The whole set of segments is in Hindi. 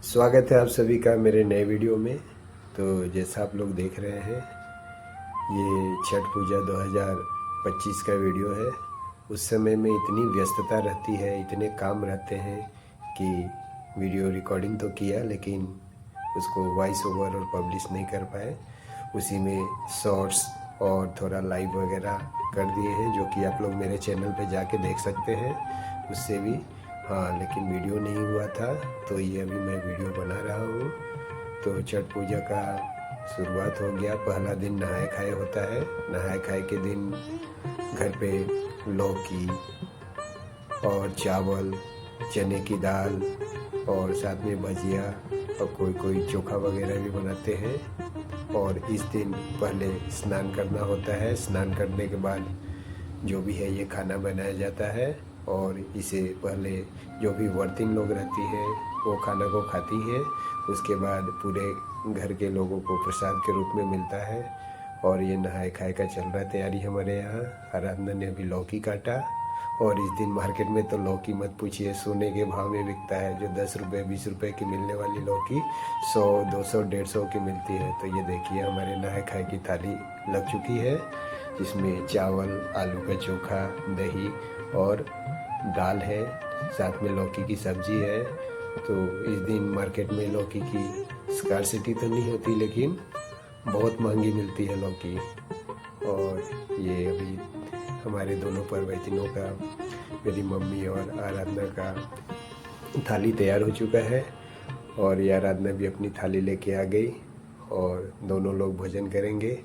स्वागत है आप सभी का मेरे नए वीडियो में। तो जैसा आप लोग देख रहे हैं, ये छठ पूजा 2025 का वीडियो है। उस समय में इतनी व्यस्तता रहती है, इतने काम रहते हैं कि वीडियो रिकॉर्डिंग तो किया लेकिन उसको वॉइस ओवर और पब्लिश नहीं कर पाए। उसी में शॉर्ट्स और थोड़ा लाइव वगैरह कर दिए हैं, जो कि आप लोग मेरे चैनल पे जाके देख सकते हैं। उससे भी लेकिन वीडियो नहीं हुआ था, तो ये अभी मैं वीडियो बना रहा हूँ। तो छठ पूजा का शुरुआत हो गया। पहला दिन नहाए खाए होता है। नहाए खाए के दिन घर पे लौकी और चावल, चने की दाल और साथ में भजिया और कोई कोई चोखा वगैरह भी बनाते हैं। और इस दिन पहले स्नान करना होता है। स्नान करने के बाद जो भी है ये खाना बनाया जाता है, और इसे पहले जो भी वर्तिन लोग रहती हैं वो खाना को खाती हैं। उसके बाद पूरे घर के लोगों को प्रसाद के रूप में मिलता है। और ये नहाए खाए का चल रहा है तैयारी हमारे यहाँ। आराधना ने अभी लौकी काटा, और इस दिन मार्केट में तो लौकी मत पूछिए, सोने के भाव में बिकता है। जो 10 रुपये 20 रुपये की मिलने वाली लौकी 100 200 150 की मिलती है। तो ये देखिए हमारे नहाए खाए की थाली लग चुकी है, जिसमें चावल, आलू का चोखा, दही और दाल है, साथ में लौकी की सब्जी है। तो इस दिन मार्केट में लौकी की स्कार्सिटी तो नहीं होती, लेकिन बहुत महंगी मिलती है लौकी। और ये अभी हमारे दोनों परवैतिनों का, मेरी मम्मी और आराधना का थाली तैयार हो चुका है। और ये आराधना भी अपनी थाली लेके आ गई, और दोनों लोग भोजन करेंगे।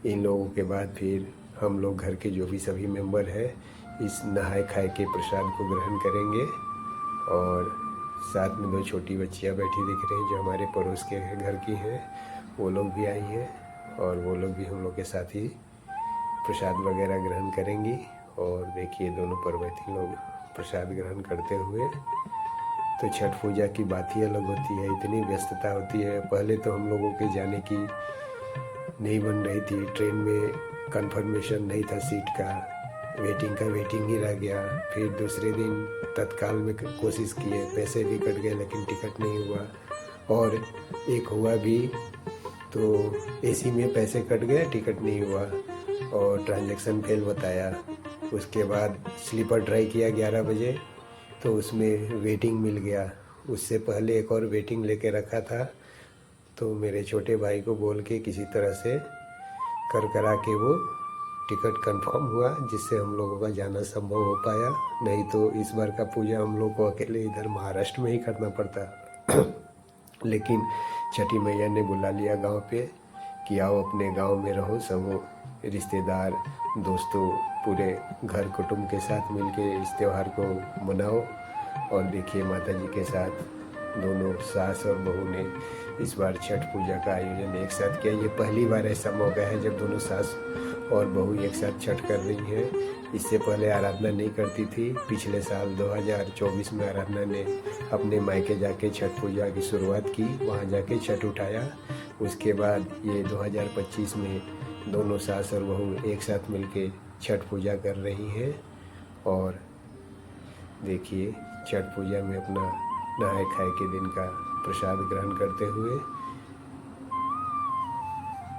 इन लोगों के बाद फिर हम लोग घर के जो भी सभी मेंबर हैं इस नहाए खाए के प्रसाद को ग्रहण करेंगे। और साथ में 2 छोटी बच्चियां बैठी दिख रही हैं जो हमारे पड़ोस के घर की हैं। वो लोग भी आई हैं, और वो लोग भी हम लोग के साथ ही प्रसाद वगैरह ग्रहण करेंगी। और देखिए दोनों परवैती लोग प्रसाद ग्रहण करते हुए। तो छठ पूजा की बात ही अलग होती है, इतनी व्यस्तता होती है। पहले तो हम लोगों के जाने की नहीं बन रही थी, ट्रेन में कंफर्मेशन नहीं था सीट का, वेटिंग ही रह गया। फिर दूसरे दिन तत्काल में कोशिश किए, पैसे भी कट गए लेकिन टिकट नहीं हुआ। और एक हुआ भी तो एसी में पैसे कट गए, टिकट नहीं हुआ और ट्रांजैक्शन फेल बताया। उसके बाद स्लीपर ट्राई किया 11 बजे, तो उसमें वेटिंग मिल गया। उससे पहले एक और वेटिंग लेके रखा था, तो मेरे छोटे भाई को बोल के किसी तरह से करा के वो टिकट कंफर्म हुआ, जिससे हम लोगों का जाना संभव हो पाया। नहीं तो इस बार का पूजा हम लोग को अकेले इधर महाराष्ट्र में ही करना पड़ता। लेकिन छठी मैया ने बुला लिया गांव पे कि आओ अपने गांव में रहो, सब रिश्तेदार दोस्तों पूरे घर कुटुंब के साथ मिलके इस त्यौहार को मनाओ। और देखिए माता जी के साथ दोनों सास और बहू ने इस बार छठ पूजा का आयोजन एक साथ किया। ये पहली बार ऐसा मौका है जब दोनों सास और बहू एक साथ छठ कर रही हैं। इससे पहले आराधना नहीं करती थी। पिछले साल 2024 में आराधना ने अपने मायके जाके छठ पूजा की शुरुआत की, वहाँ जाके छठ उठाया। उसके बाद ये 2025 में दोनों सास और बहू एक साथ मिलके छठ पूजा कर रही हैं। और देखिए छठ पूजा में अपना नहाए खाए के दिन का प्रसाद ग्रहण करते हुए,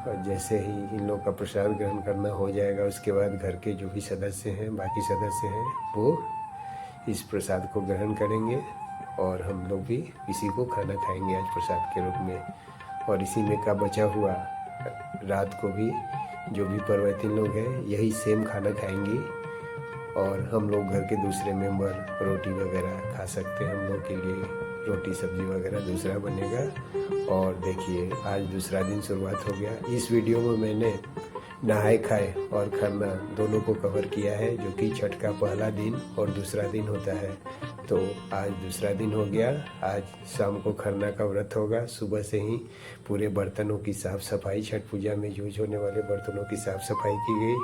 और जैसे ही इन लोग का प्रसाद ग्रहण करना हो जाएगा, उसके बाद घर के जो भी सदस्य हैं, बाकी सदस्य हैं, वो इस प्रसाद को ग्रहण करेंगे। और हम लोग भी इसी को खाना खाएंगे आज प्रसाद के रूप में। और इसी में का बचा हुआ रात को भी जो भी परवैतिन लोग हैं यही सेम खाना खाएंगी। और हम लोग घर के दूसरे मेंबर रोटी वगैरह खा सकते हैं। हम लोग के लिए रोटी सब्जी वगैरह दूसरा बनेगा। और देखिए आज दूसरा दिन शुरुआत हो गया। इस वीडियो में मैंने नहाए खाए और खरना दोनों को कवर किया है, जो कि छठ का पहला दिन और दूसरा दिन होता है। तो आज दूसरा दिन हो गया। आज शाम को खरना का व्रत होगा। सुबह से ही पूरे बर्तनों की साफ़ सफाई, छठ पूजा में यूज होने वाले बर्तनों की साफ़ सफाई की गई।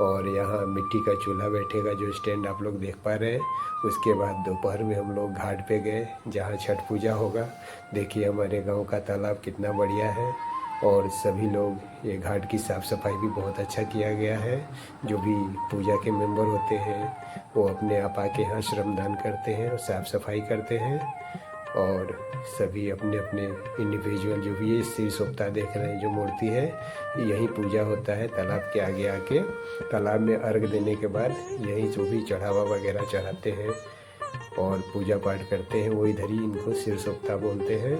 और यहाँ मिट्टी का चूल्हा बैठेगा, जो स्टैंड आप लोग देख पा रहे हैं। उसके बाद दोपहर में हम लोग घाट पे गए जहाँ छठ पूजा होगा। देखिए हमारे गांव का तालाब कितना बढ़िया है, और सभी लोग ये घाट की साफ़ सफाई भी बहुत अच्छा किया गया है। जो भी पूजा के मेंबर होते हैं वो अपने आप आके यहाँ श्रमदान करते हैं और साफ़ सफाई करते हैं। और सभी अपने अपने इंडिविजुअल जो भी ये सिर सोपता देख रहे हैं जो मूर्ति है, यही पूजा होता है तालाब के आगे आके। तालाब में अर्घ देने के बाद यही जो भी चढ़ावा वगैरह चढ़ाते हैं और पूजा पाठ करते हैं वो इधर ही इनको सिर सोपता बोलते हैं।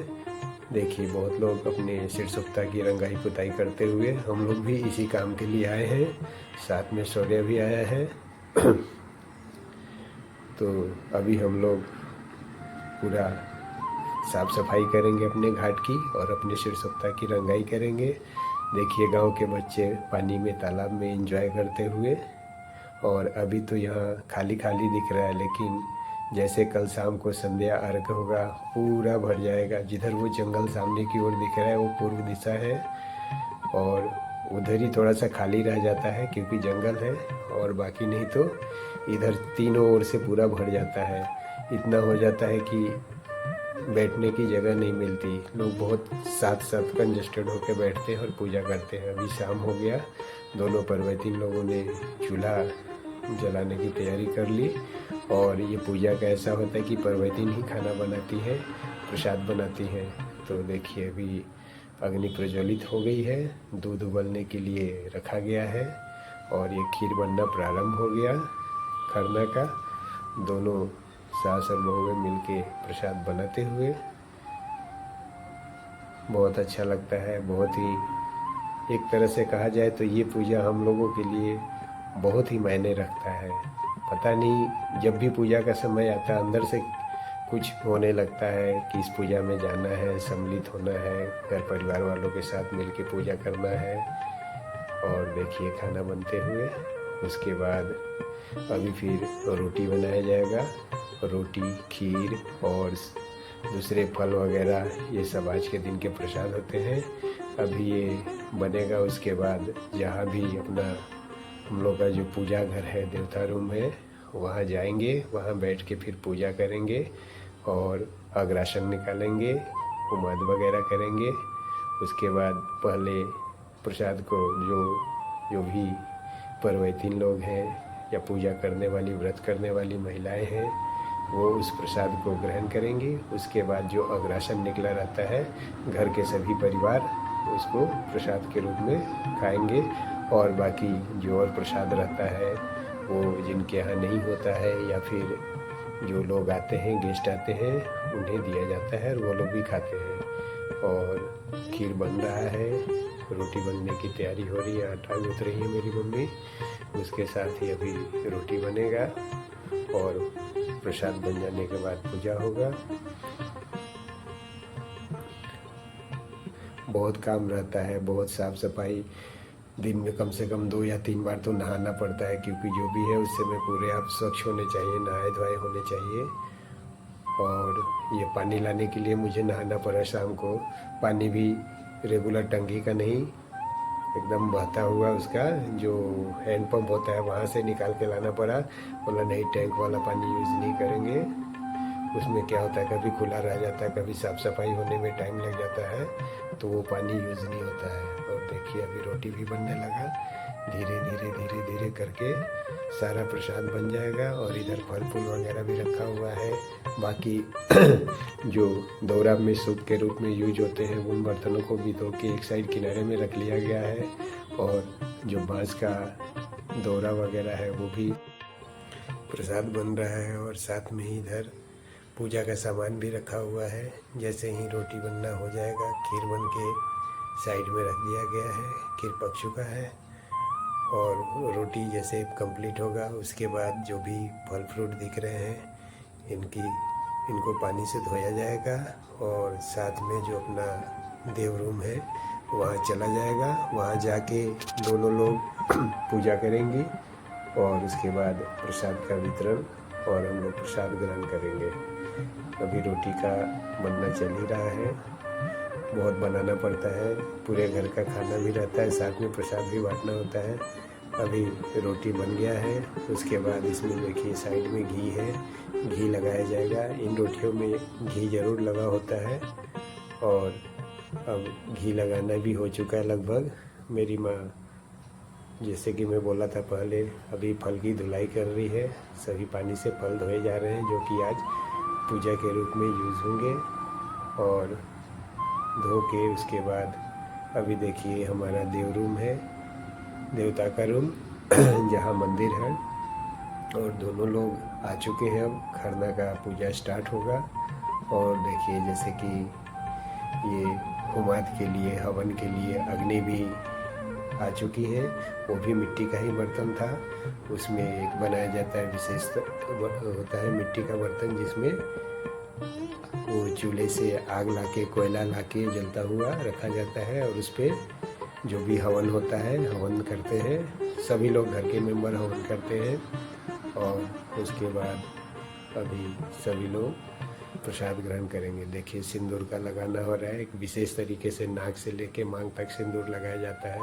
देखिए बहुत लोग अपने सिर सोपता की रंगाई पुताई करते हुए, हम लोग भी इसी काम के लिए आए हैं, साथ में शौर्य भी आया है। तो अभी हम लोग पूरा साफ सफाई करेंगे अपने घाट की और अपने सिर सोपता की रंगाई करेंगे। देखिए गांव के बच्चे पानी में तालाब में एंजॉय करते हुए, और अभी तो यहाँ खाली खाली दिख रहा है, लेकिन जैसे कल शाम को संध्या अर्घ होगा पूरा भर जाएगा। जिधर वो जंगल सामने की ओर दिख रहा है वो पूर्व दिशा है, और उधर ही थोड़ा सा खाली रह जाता है क्योंकि जंगल है, और बाकी नहीं तो इधर तीनों ओर से पूरा भर जाता है। इतना हो जाता है कि बैठने की जगह नहीं मिलती, लोग बहुत साथ साथ कंजस्टेड होकर बैठते हैं और पूजा करते हैं। अभी शाम हो गया, दोनों पर्वतीन लोगों ने चूल्हा जलाने की तैयारी कर ली। और ये पूजा का ऐसा होता है कि पर्वतीन ही खाना बनाती है, प्रसाद बनाती हैं। तो देखिए अभी अग्नि प्रज्वलित हो गई है, दूध उबलने के लिए रखा गया है, और ये खीर बनना प्रारंभ हो गया। खरना का दोनों सास और बहू मिलके प्रसाद बनाते हुए बहुत अच्छा लगता है। बहुत ही एक तरह से कहा जाए तो ये पूजा हम लोगों के लिए बहुत ही मायने रखता है। पता नहीं, जब भी पूजा का समय आता है अंदर से कुछ होने लगता है कि इस पूजा में जाना है, सम्मिलित होना है, घर परिवार वालों के साथ मिलके पूजा करना है। और देखिए खाना बनते हुए, उसके बाद अभी फिर रोटी बनाया जाएगा। रोटी, खीर और दूसरे फल वगैरह ये सब आज के दिन के प्रसाद होते हैं। अभी ये बनेगा, उसके बाद जहाँ भी अपना हम लोग का जो पूजा घर है, देवता रूम है, वहाँ जाएंगे, वहाँ बैठ के फिर पूजा करेंगे और अग्रासन निकालेंगे, उमाद वगैरह करेंगे। उसके बाद पहले प्रसाद को जो भी पर्वतीन लोग हैं या पूजा करने वाली, व्रत करने वाली महिलाएं हैं, वो उस प्रसाद को ग्रहण करेंगी। उसके बाद जो अग्रासन निकला रहता है, घर के सभी परिवार उसको प्रसाद के रूप में खाएंगे। और बाकी जो और प्रसाद रहता है वो जिनके यहाँ नहीं होता है या फिर जो लोग आते हैं, गेस्ट आते हैं, उन्हें दिया जाता है और वो लोग भी खाते हैं। और खीर बन रहा है, रोटी बनने की तैयारी हो रही है, आटा गूंथ रही है मेरी मम्मी, उसके साथ ही अभी रोटी बनेगा और प्रसाद बन जाने के बाद पूजा होगा। बहुत काम रहता है, बहुत साफ सफाई, दिन में कम से कम 2 या 3 बार तो नहाना पड़ता है, क्योंकि जो भी है उससे में पूरे आप स्वच्छ होने चाहिए, नहाए धोए होने चाहिए। और ये पानी लाने के लिए मुझे नहाना पड़ा शाम को। पानी भी रेगुलर टंकी का नहीं, एकदम बहता हुआ उसका जो हैंड पंप होता है वहाँ से निकाल के लाना पड़ा। बोला नहीं, टैंक वाला पानी यूज़ नहीं करेंगे, उसमें क्या होता है कभी खुला रह जाता है, कभी साफ़ सफाई होने में टाइम लग जाता है, तो वो पानी यूज़ नहीं होता है। और देखिए अभी रोटी भी बनने लगा, धीरे धीरे धीरे धीरे करके सारा प्रसाद बन जाएगा। और इधर फल फूल वगैरह भी रखा हुआ है। बाकी जो दौरा में सूप के रूप में यूज होते हैं उन बर्तनों को भी धो के एक साइड किनारे में रख लिया गया है। और जो बाँस का दौरा वगैरह है वो भी प्रसाद बन रहा है, और साथ में ही इधर पूजा का सामान भी रखा हुआ है। जैसे ही रोटी बनना हो जाएगा, खीर बन के साइड में रख दिया गया है, खीर पक चुका है। और रोटी जैसे कंप्लीट होगा उसके बाद जो भी फल फ्रूट दिख रहे हैं इनको पानी से धोया जाएगा, और साथ में जो अपना देव रूम है वहाँ चला जाएगा। वहाँ जाके दोनों लोग पूजा करेंगे और उसके बाद प्रसाद का वितरण और हम लोग प्रसाद ग्रहण करेंगे। अभी रोटी का बनना चल ही रहा है, बहुत बनाना पड़ता है, पूरे घर का खाना भी रहता है, साथ में प्रसाद भी बांटना होता है। अभी रोटी बन गया है, उसके बाद इसमें देखिए साइड में घी है, घी लगाया जाएगा। इन रोटियों में घी ज़रूर लगा होता है, और अब घी लगाना भी हो चुका है लगभग। मेरी माँ, जैसे कि मैं बोला था पहले, अभी फल की धुलाई कर रही है, सभी पानी से फल धोए जा रहे हैं, जो कि आज पूजा के रूप में यूज़ होंगे। और धो के उसके बाद अभी देखिए हमारा देव रूम है, देवता का रूम जहाँ मंदिर है, और दोनों लोग आ चुके हैं। अब खरना का पूजा स्टार्ट होगा। और देखिए जैसे कि ये होमाद के लिए, हवन के लिए अग्नि भी आ चुकी है। वो भी मिट्टी का ही बर्तन था। उसमें एक बनाया जाता है, विशेष होता है मिट्टी का बर्तन, जिसमें वो चूल्हे से आग लाके, कोयला लाके जलता हुआ रखा जाता है। और उस पर जो भी हवन होता है, हवन करते हैं सभी लोग, घर के मेंबर हवन करते हैं। और उसके बाद अभी सभी लोग प्रसाद ग्रहण करेंगे। देखिए सिंदूर का लगाना हो रहा है। एक विशेष तरीके से नाक से लेके मांग तक सिंदूर लगाया जाता है,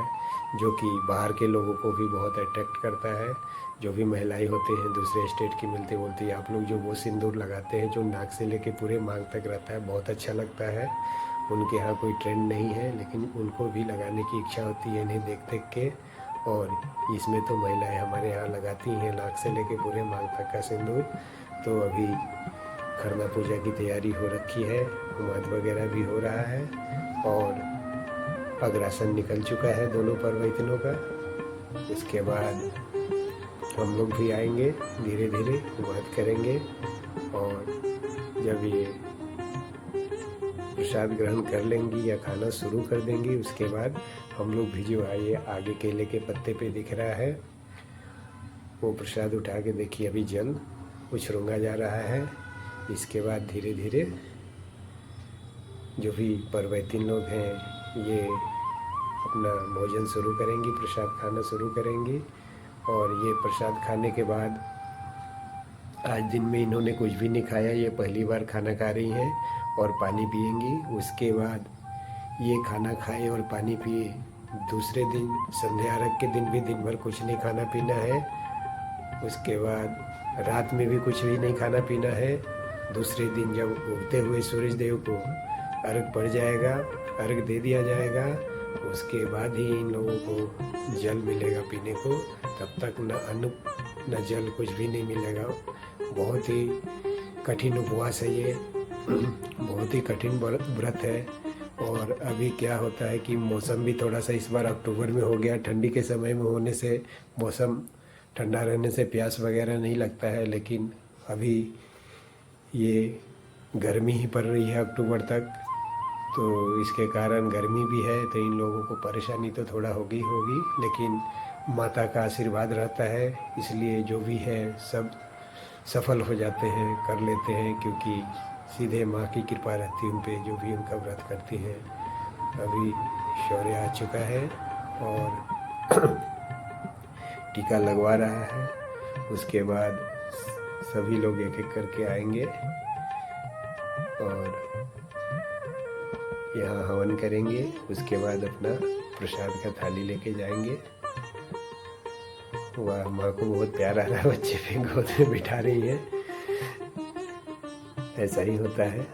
जो कि बाहर के लोगों को भी बहुत अट्रैक्ट करता है। जो भी महिलाएं होते हैं दूसरे स्टेट की मिलती बोलती है, आप लोग जो वो सिंदूर लगाते हैं जो नाक से लेके पूरे मांग तक रहता है, बहुत अच्छा लगता है। उनके यहाँ कोई ट्रेंड नहीं है, लेकिन उनको भी लगाने की इच्छा होती है इन्हें देख देख के। और इसमें तो महिलाएं हमारे यहाँ लगाती हैं नाक से लेके पूरे मांग तक का सिंदूर। तो अभी खरना पूजा की तैयारी हो रखी है, होमाद वगैरह भी हो रहा है, और अग्रासन निकल चुका है दोनों परवैतनों का। इसके बाद हम लोग भी आएंगे, धीरे धीरे होमाद करेंगे। और जब ये प्रसाद ग्रहण कर लेंगी या खाना शुरू कर देंगी, उसके बाद हम लोग भी जो आइए आगे केले के पत्ते पे दिख रहा है वो प्रसाद उठा के देखिए अभी जल उछरूंगा जा रहा है। इसके बाद धीरे धीरे जो भी परवैतिन लोग हैं ये अपना भोजन शुरू करेंगी, प्रसाद खाना शुरू करेंगी। और ये प्रसाद खाने के बाद आज दिन में इन्होंने कुछ भी नहीं खाया, ये पहली बार खाना खा रही हैं और पानी पिएंगी। उसके बाद ये खाना खाए और पानी पिए, दूसरे दिन संध्या अर्घ के दिन भी दिन भर कुछ नहीं खाना पीना है। उसके बाद रात में भी कुछ भी नहीं खाना पीना है। दूसरे दिन जब उगते हुए सूरज देव को अर्घ पड़ जाएगा, अर्घ दे दिया जाएगा, उसके बाद ही इन लोगों को जल मिलेगा पीने को। तब तक न अन्न न जल कुछ भी नहीं मिलेगा। बहुत ही कठिन उपवास है ये, बहुत ही कठिन व्रत है। और अभी क्या होता है कि मौसम भी थोड़ा सा इस बार अक्टूबर में हो गया, ठंडी के समय में होने से मौसम ठंडा रहने से प्यास वगैरह नहीं लगता है। लेकिन अभी ये गर्मी ही पड़ रही है अक्टूबर तक, तो इसके कारण गर्मी भी है, तो इन लोगों को परेशानी तो थोड़ा होगी होगी। लेकिन माता का आशीर्वाद रहता है, इसलिए जो भी है सब सफल हो जाते हैं, कर लेते हैं, क्योंकि सीधे माँ की कृपा रहती है उन पे, जो भी उनका व्रत करती हैं। अभी शौर्य आ चुका है और टीका लगवा रहा है। उसके बाद सभी लोग एक एक करके आएंगे और यहाँ हवन करेंगे। उसके बाद अपना प्रसाद का थाली लेके जाएंगे। वाह, माँ को बहुत प्यार आ रहा है, बच्चे पे गोद में बिठा रही है। ऐसा ही होता है।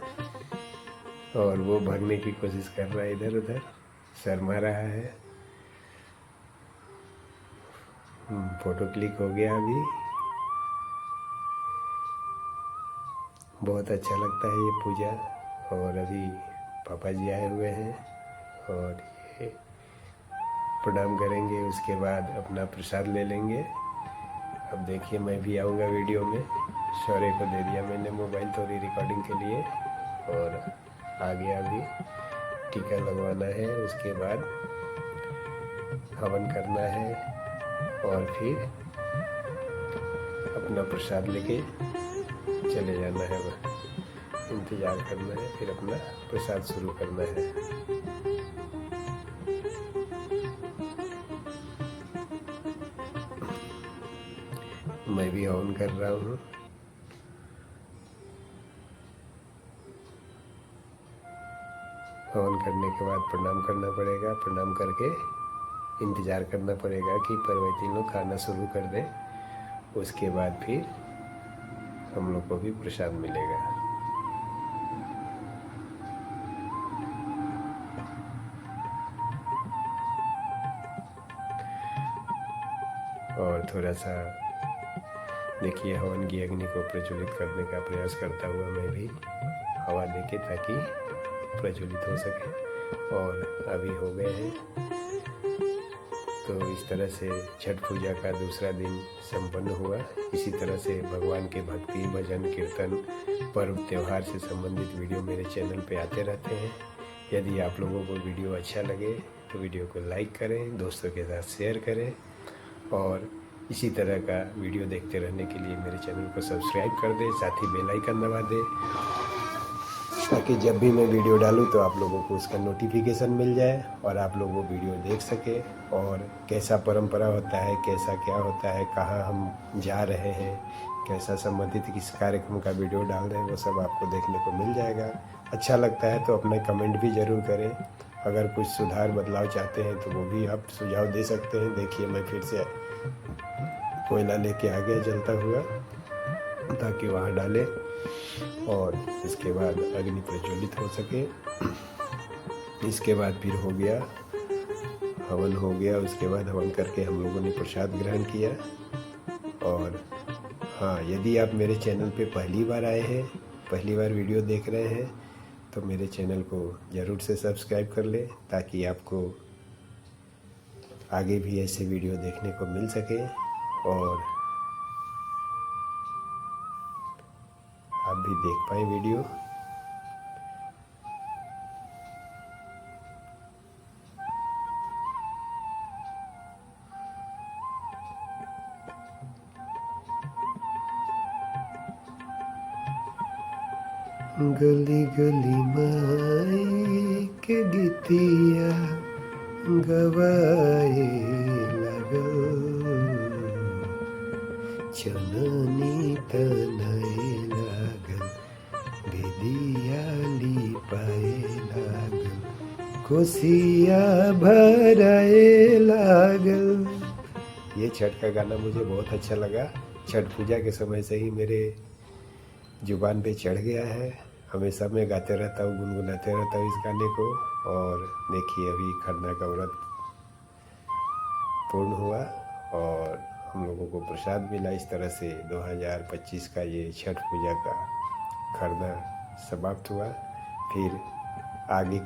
और वो भागने की कोशिश कर रहा है इधर उधर, शर्मा रहा है। फोटो क्लिक हो गया अभी। बहुत अच्छा लगता है ये पूजा। और अभी पापा जी आए हुए हैं और ये प्रणाम करेंगे, उसके बाद अपना प्रसाद ले लेंगे। अब देखिए मैं भी आऊँगा वीडियो में। शौर्य को दे दिया मैंने मोबाइल थोड़ी रिकॉर्डिंग के लिए, और आ गया अभी। टीका लगवाना है, उसके बाद हवन करना है और फिर अपना प्रसाद लेके चले जाना है। इंतज़ार करना है, फिर अपना प्रसाद शुरू करना है। मैं भी हवन कर रहा हूँ। हवन करने के बाद प्रणाम करना पड़ेगा। प्रणाम करके इंतज़ार करना पड़ेगा कि परवैती लोग खाना शुरू कर दें। उसके बाद फिर हम लोग को भी प्रसाद मिलेगा। और थोड़ा सा देखिए हवन की अग्नि को प्रज्वलित करने का प्रयास करता हुआ मैं भी हवा देके ताकि प्रज्वलित हो सके, और अभी हो गए हैं। तो इस तरह से छठ पूजा का दूसरा दिन संपन्न हुआ। इसी तरह से भगवान के भक्ति, भजन, कीर्तन, पर्व, त्यौहार से संबंधित वीडियो मेरे चैनल पे आते रहते हैं। यदि आप लोगों को वीडियो अच्छा लगे तो वीडियो को लाइक करें, दोस्तों के साथ शेयर करें, और इसी तरह का वीडियो देखते रहने के लिए मेरे चैनल को सब्सक्राइब कर दें, साथ ही बेल आइकन दबा दें, ताकि जब भी मैं वीडियो डालूं तो आप लोगों को उसका नोटिफिकेशन मिल जाए और आप लोग वो वीडियो देख सके। और कैसा परंपरा होता है, कैसा क्या होता है, कहाँ हम जा रहे हैं, कैसा संबंधित किस कार्यक्रम का वीडियो डाल रहे हैं, वो सब आपको देखने को मिल जाएगा। अच्छा लगता है तो अपना कमेंट भी ज़रूर करें। अगर कुछ सुधार बदलाव चाहते हैं तो वो भी आप सुझाव दे सकते हैं। देखिए मैं फिर से कोयला लेके आ गया जलता हुआ, ताकि वहाँ डालें और इसके बाद अग्नि प्रज्वलित हो सके। इसके बाद फिर हो गया हवन, हो गया। उसके बाद हवन करके हम लोगों ने प्रसाद ग्रहण किया। और हाँ, यदि आप मेरे चैनल पे पहली बार आए हैं, पहली बार वीडियो देख रहे हैं, तो मेरे चैनल को ज़रूर से सब्सक्राइब कर लें, ताकि आपको आगे भी ऐसे वीडियो देखने को मिल सके और आप भी देख पाएँ वीडियो। गली गली माई के गीतिया गवाए लगल, चननी तनाए लागल, बेदिया लिपाए लागल, कोसिया भराए लागल। ये छठ का गाना मुझे बहुत अच्छा लगा। छठ पूजा के समय से ही मेरे जुबान पे चढ़ गया है। हमेशा मैं गाते रहता हूँ, गुनगुनाते रहता हूँ इस गाने को। और देखिए अभी खरना का व्रत पूर्ण हुआ और हम लोगों को प्रसाद मिला। इस तरह से 2025 का ये छठ पूजा का खरना समाप्त हुआ। फिर आगे